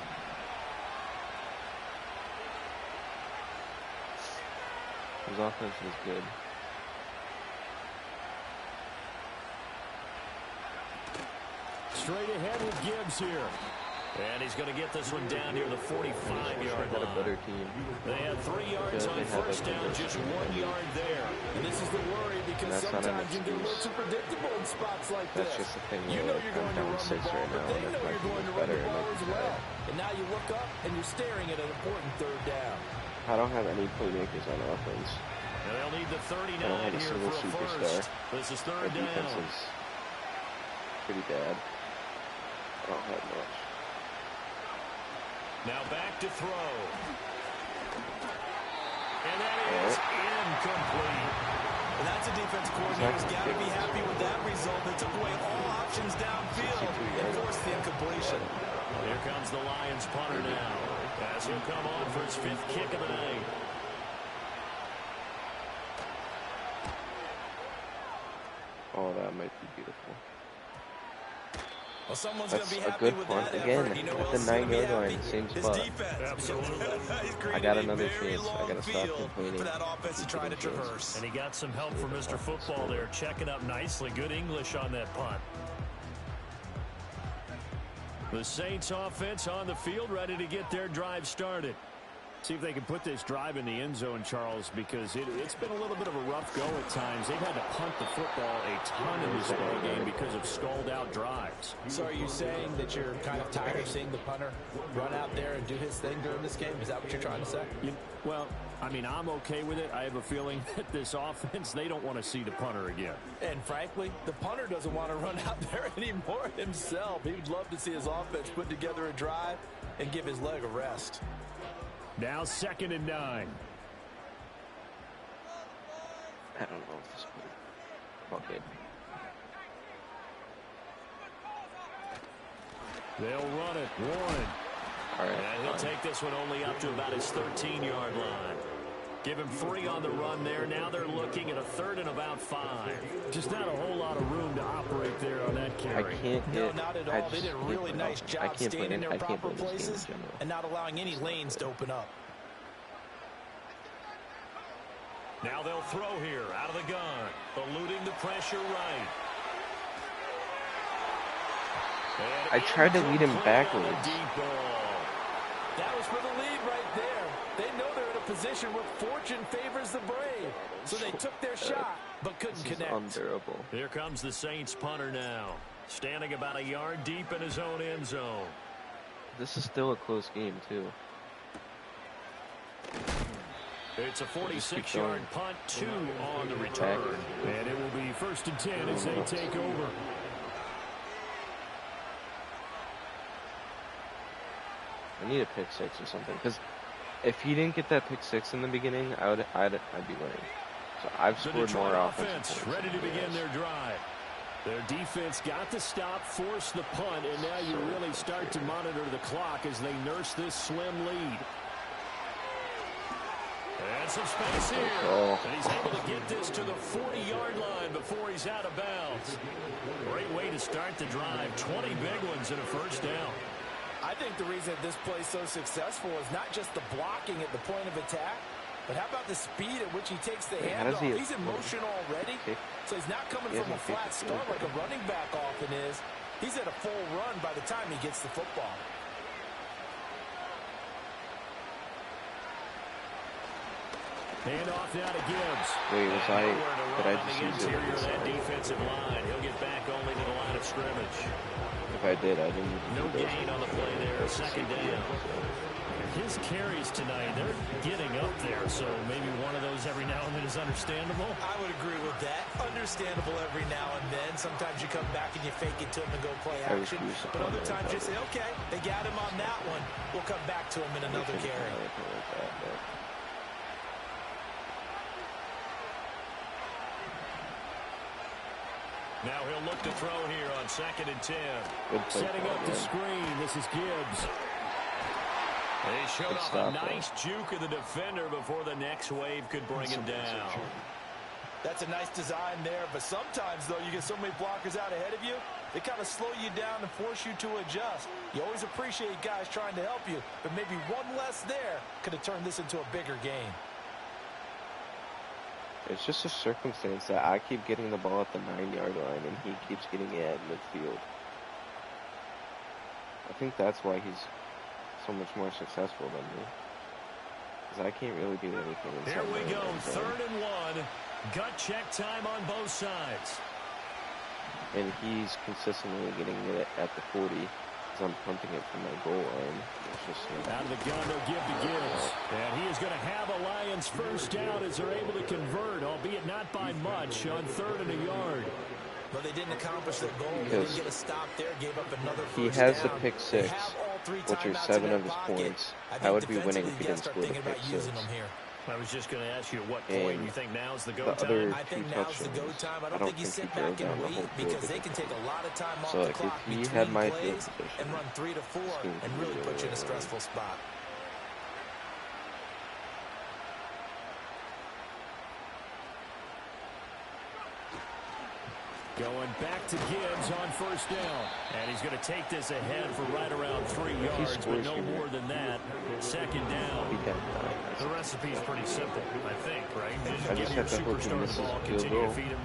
His offense is good. Straight ahead with Gibbs here. And he's going to get this one down near the 45-yard line. A better team. They had 3 yards on 1st down, just 1 yard there. And this is the worry because sometimes you get a little too predictable in spots like this. That's just the thing. You know you're going to run the 6 ball, right now, but they know you're going to run the ball as well. Bad. And now you look up and you're staring at an important 3rd down. I don't have any playmakers on offense. And they'll need the 39 I don't have a here single for a superstar. first. This is 3rd Our defense down. is pretty bad. I don't have much. Now back to throw. And that is incomplete. And that's a defense coordinator's got to be happy with that result. They took away all options downfield and forced the incompletion. Here comes the Lions punter now, as he'll come on for his 5th kick of the night. Oh, that might be beautiful. Well, someone's going to be That's a happy good with punt that again effort. You know at who the else is gonna be 9-yard line, happy? same His spot. defense. Absolutely. He's I got created a another very chance. I long gotta stop field complaining. for that offense to try to traverse. And he got some help from Mr. Football there, checking up nicely. Good English on that punt. The Saints offense on the field, ready to get their drive started. See if they can put this drive in the end zone, Charles, because it's been a little bit of a rough go at times. They've had to punt the football a ton in this ball game because of stalled-out drives. So are you saying that you're kind of tired of seeing the punter run out there and do his thing during this game? Is that what you're trying to say? Well, I mean, I'm okay with it. I have a feeling that this offense, they don't want to see the punter again. And frankly, the punter doesn't want to run out there anymore himself. He would love to see his offense put together a drive and give his leg a rest. Now 2nd and 9. I don't know if this will. Okay. They'll run it. Warren. All right. And he'll take this one only up to about his 13-yard line. Give him 3 on the run there. Now they're looking at a 3rd and about 5. Just not a whole lot of room to operate there on that carry. I can't No, get. not at all. They did a really nice job staying in their proper places and not allowing any lanes to open up. Now they'll throw here out of the gun. Eluding the pressure right. I tried to lead him backwards. That was for the lead right there. They know they're in a position where fortune favors the brave. So they took their shot, but couldn't connect. Unbearable. Here comes the Saints punter now. Standing about a yard deep in his own end zone. This is still a close game, too. It's a 46-yard punt, 2 on the return. And it will be 1st and 10 as they take over. I need a pick 6 or something, because if he didn't get that pick 6 in the beginning, I'd be winning. So I've scored more offense. Ready to begin their drive. Their defense got the stop, forced the punt, and now you really start to monitor the clock as they nurse this slim lead. And some space here. And he's able to get this to the 40-yard line before he's out of bounds. Great way to start the drive. 20 big ones and a 1st down. I think the reason this play's so successful is not just the blocking at the point of attack, but how about the speed at which he takes the handoff? He's in motion already, so he's not coming from a flat start like a running back often is. He's at a full run by the time he gets the football. Hand off now to Gibbs. Wait, did I just use it? That defensive line. He'll get back only to the line of scrimmage. If I did, I didn't. No gain on the play there. 2nd down. His carries tonight, they're getting up there, so maybe one of those every now and then is understandable. I would agree with that. Understandable every now and then. Sometimes you come back and you fake it to him and go play action. But other times you say, okay, they got him on that one. We'll come back to him in another carry. Now he'll look to throw here on 2nd and 10. Setting up the screen. This is Gibbs. They showed off a nice juke of the defender before the next wave could bring him down. That's a nice design there, but sometimes, though, you get so many blockers out ahead of you, they kind of slow you down and force you to adjust. You always appreciate guys trying to help you, but maybe one less there could have turned this into a bigger game. It's just a circumstance that I keep getting the ball at the 9-yard line and he keeps getting it at midfield. I think that's why he's so much more successful than me. Because I can't really do anything. Here we go, 3rd and 1. Gut check time on both sides. And he's consistently getting it at the 40 because I'm punting it from my goal line. It's just like, out of the gun, they'll give to Gibbs. And he is going to have a Lions 1st down as they're able to convert, albeit not by much, on 3rd and a yard. But they didn't accomplish their goal. They didn't get a stop there, gave up another first he has down. the pick 6, which are 7 of his points. I would be winning if he didn't score the pick 6. I was just going to ask you at what point you think now's the go time. I think now's the go time. I don't think you sit back and wait because they can take a lot of time off the clock between plays and run 3 to 4 and really put you in a stressful spot. Going back to Gibbs on first down. And he's going to take this ahead for right around 3 yards, but no more than that. Second down. The recipe's pretty simple, I think, right? I just have to hope he misses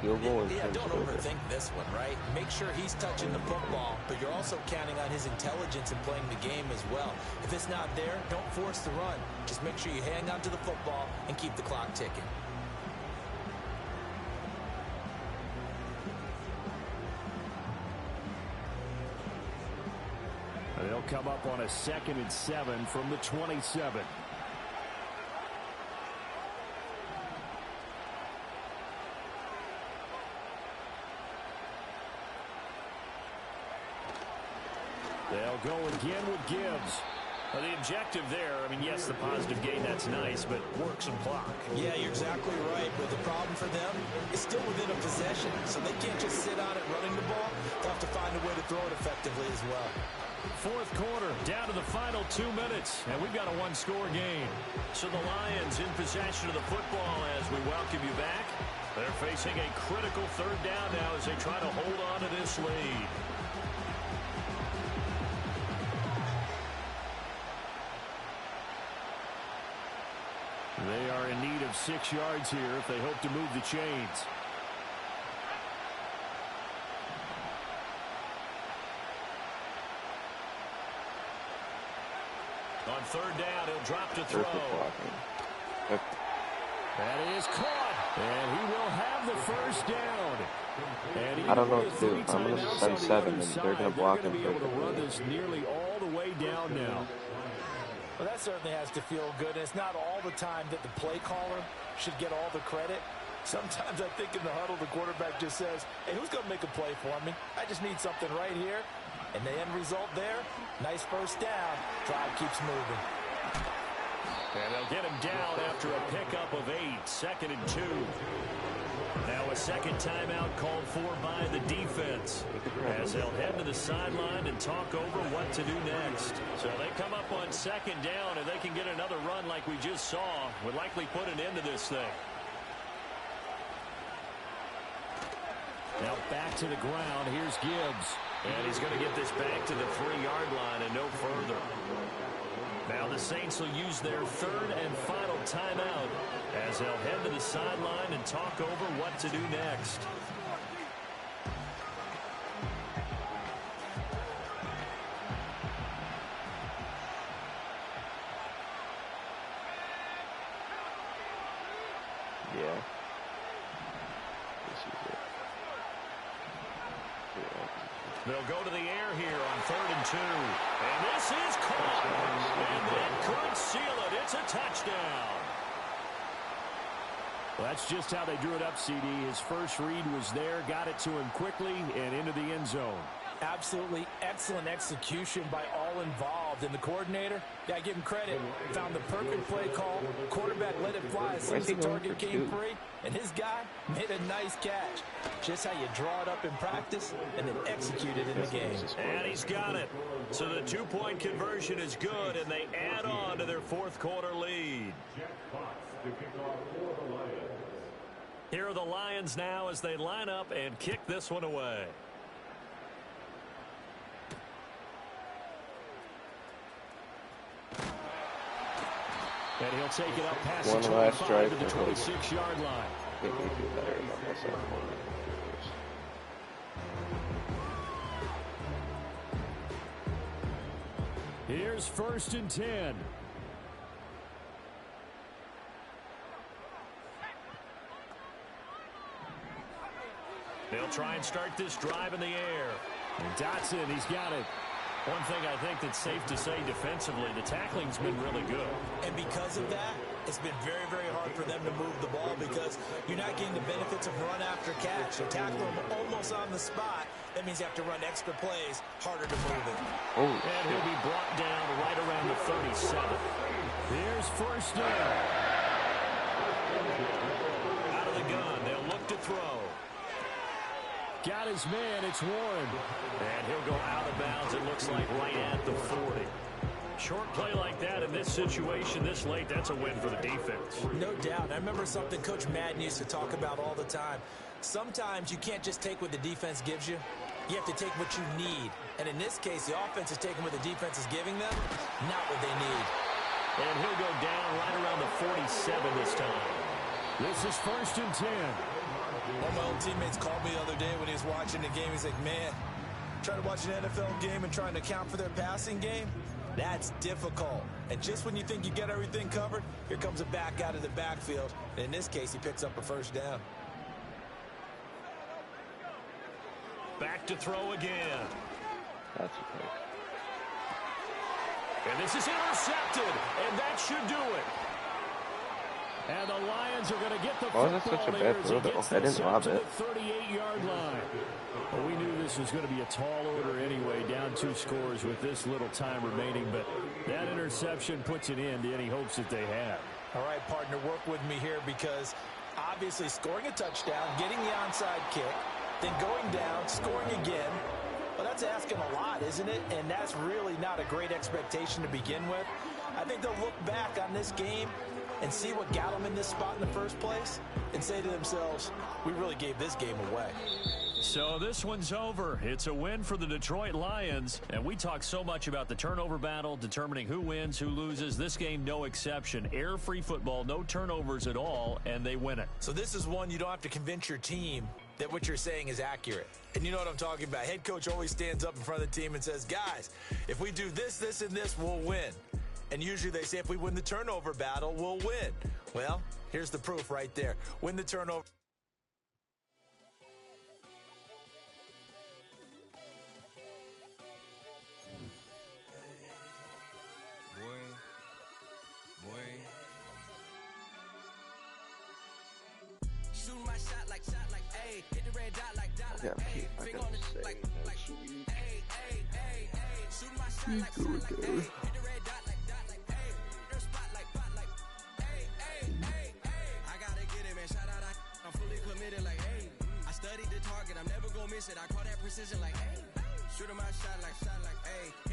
field goal. Yeah, don't overthink this one, right? Make sure he's touching the football, but you're also counting on his intelligence in playing the game as well. If it's not there, don't force the run. Just make sure you hang on to the football and keep the clock ticking. They'll come up on a 2nd and 7 from the 27. They'll go again with Gibbs. Well, the objective there, I mean, yes, the positive gain, that's nice, but work some clock. Yeah, you're exactly right. But the problem for them is still within a possession, so they can't just sit on it running the ball. They'll have to find a way to throw it effectively as well. Fourth quarter, down to the final 2 minutes, and we've got a one-score game. So the Lions in possession of the football as we welcome you back. They're facing a critical third down now as they try to hold on to this lead. They are in need of 6 yards here if they hope to move the chains. On third down, he'll drop to throw. That is caught, and he will have the first down. And I don't know what to do. I'm going to send 7, and they're going to block him. They're going to be able to run this nearly all the way down now. Well, that certainly has to feel good. And it's not all the time that the play caller should get all the credit. Sometimes I think in the huddle, the quarterback just says, hey, who's going to make a play for me? I just need something right here. And the end result there, nice first down. Drive keeps moving. And they'll get him down after a pickup of 8, 2nd and 2. Now a second timeout called for by the defense as they'll head to the sideline and talk over what to do next. So they come up on 2nd down, and they can get another run like we just saw. Would likely put an end to this thing. Now back to the ground. Here's Gibbs. And he's going to get this back to the 3-yard line and no further. Now the Saints will use their third and final timeout as they'll head to the sideline and talk over what to do next. Yeah. This is it. They'll go to the air here on 3rd and 2. And this is caught. And that could seal it. It's a touchdown. Well, that's just how they drew it up, CD. His first read was there, got it to him quickly, and into the end zone. Absolutely excellent execution by all involved. And the coordinator, yeah, give him credit. Found the perfect play call. Quarterback let it fly as soon as the target came free. And his guy made a nice catch. Just how you draw it up in practice and then execute it in the game. And he's got it. So the 2-point conversion is good, and they add on to their fourth quarter lead. Here are the Lions now as they line up and kick this one away. And he'll take it up past the 25 to the 26-yard line. I think we do better about myself. Here's 1st and 10. They'll try and start this drive in the air. And Dotson, he's got it. One thing I think that's safe to say defensively, the tackling's been really good. And because of that, it's been very, very hard for them to move the ball because you're not getting the benefits of run after catch. You tackle them almost on the spot. That means you have to run extra plays, harder to move it. And he'll be brought down right around the 37. Here's 1st down. Out of the gun, they'll look to throw. Got his man, it's Warren. And he'll go out of bounds, it looks like right at the 40. Short play like that in this situation this late, that's a win for the defense. No doubt. I remember something Coach Madden used to talk about all the time. Sometimes you can't just take what the defense gives you. You have to take what you need. And in this case, the offense is taking what the defense is giving them, not what they need. And he'll go down right around the 47 this time. This is 1st and 10. One of my old teammates called me the other day when he was watching the game. He's like, man, trying to watch an NFL game and trying to account for their passing game, that's difficult. And just when you think you get everything covered, here comes a back out of the backfield. And in this case, he picks up a 1st down. Back to throw again. That's a pick. And this is intercepted, and that should do it. And the Lions are going to get the football that's such a here bad as throw, he though. gets I this didn't up lob to it. the 38-yard line. Well, we knew this was going to be a tall order anyway, down 2 scores with this little time remaining, but that interception puts an end to any hopes that they had. All right, partner, work with me here because obviously scoring a touchdown, getting the onside kick, then going down, scoring again. Well, that's asking a lot, isn't it? And that's really not a great expectation to begin with. I think they'll look back on this game and see what got them in this spot in the first place and say to themselves, we really gave this game away. So this one's over. It's a win for the Detroit Lions. And we talk so much about the turnover battle, determining who wins, who loses. This game, no exception. Air-free football, no turnovers at all, and they win it. So this is one you don't have to convince your team that what you're saying is accurate. And you know what I'm talking about. Head coach always stands up in front of the team and says, guys, if we do this, this, and this, we'll win. And usually they say if we win the turnover battle, we'll win. Well, here's the proof right there. Win the turnover. Shooting my shot like, ayy. Hit the red dot like, Yeah, ayy. I Finger gotta on the say, like, that's sweet. ayy, ayy, ayy, ayy. Shooting my shot like, ayy. Hit the red dot like, ayy. Their spot like, ayy, ayy, ayy, ayy. I gotta get it, man. Shout out, I'm fully committed like, ayy. I studied the target, I'm never gonna miss it. I call that precision like, ayy. Shooting my shot like, ayy.